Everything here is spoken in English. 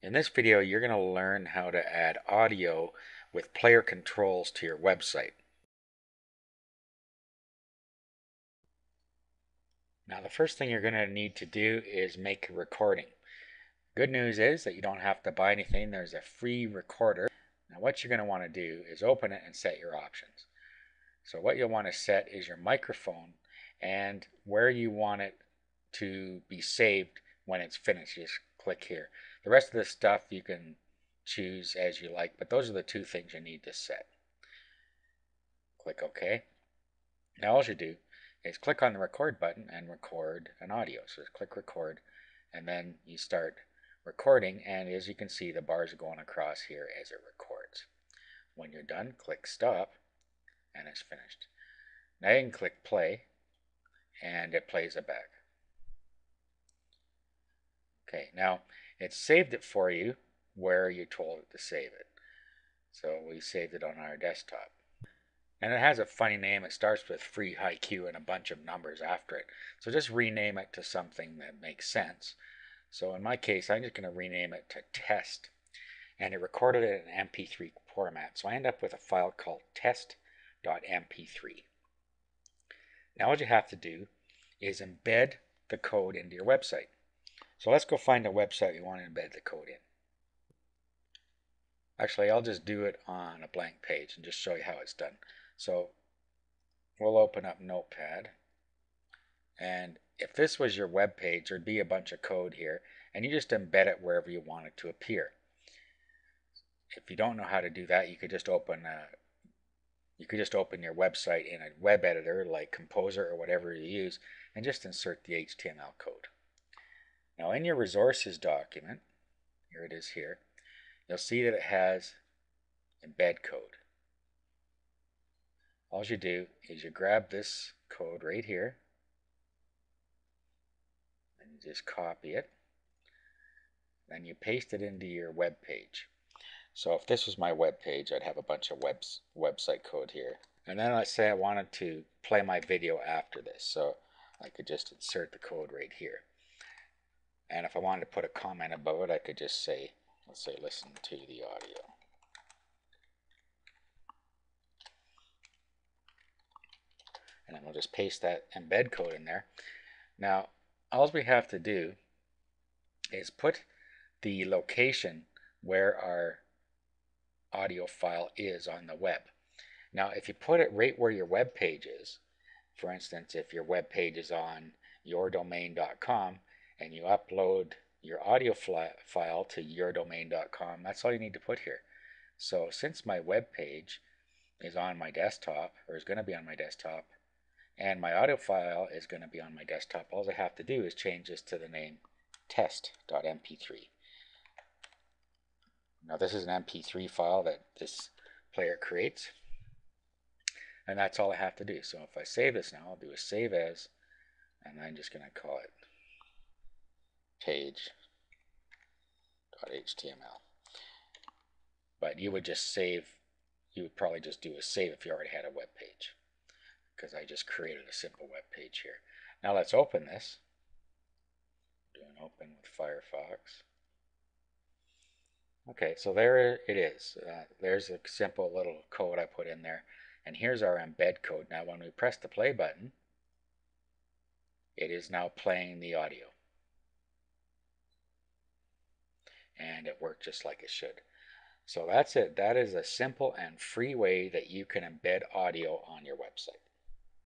In this video, you're going to learn how to add audio with player controls to your website. Now, the first thing you're going to need to do is make a recording. Good news is that you don't have to buy anything. There's a free recorder. Now, what you're going to want to do is open it and set your options. So what you'll want to set is your microphone and where you want it to be saved when it's finished. Just click here. The rest of the stuff you can choose as you like, but those are the two things you need to set. Click OK. Now all you do is click on the record button and record an audio. So just click record and then you start recording, and as you can see the bars are going across here as it records. When you're done, click stop and it's finished. Now you can click play and it plays it back. Okay, now it's saved it for you where you told it to save it. So we saved it on our desktop. And it has a funny name. It starts with free haiku and a bunch of numbers after it. So just rename it to something that makes sense. So in my case, I'm just going to rename it to test. And it recorded it in MP3 format. So I end up with a file called test.mp3. Now what you have to do is embed the code into your website. So let's go find a website you want to embed the code in. Actually, I'll just do it on a blank page and just show you how it's done. So we'll open up Notepad, and if this was your web page, there'd be a bunch of code here, and you just embed it wherever you want it to appear. If you don't know how to do that, you could just open your website in a web editor like Composer or whatever you use, and just insert the HTML code. Now in your resources document, here it is here, you'll see that it has embed code. All you do is you grab this code right here and you just copy it. Then you paste it into your web page. So if this was my web page, I'd have a bunch of website code here. And then let's say I wanted to play my video after this. So I could just insert the code right here. And if I wanted to put a comment above it, I could just say, let's say, listen to the audio. And then we'll just paste that embed code in there. Now, all we have to do is put the location where our audio file is on the web. Now, if you put it right where your web page is, for instance, if your web page is on yourdomain.com and you upload your audio file to yourdomain.com, that's all you need to put here. So since my web page is on my desktop, or is going to be on my desktop, and my audio file is going to be on my desktop, all I have to do is change this to the name test.mp3. Now this is an MP3 file that this player creates, and that's all I have to do. So if I save this now, I'll do a save as, and I'm just going to call it page.html. But you would just save, you would probably just do a save if you already had a web page, because I just created a simple web page here. Now let's open this. Do an open with Firefox. Okay, so there it is. There's a simple little code I put in there. And here's our embed code. Now when we press the play button, it is now playing the audio. And it worked just like it should. So that's it. That is a simple and free way that you can embed audio on your website.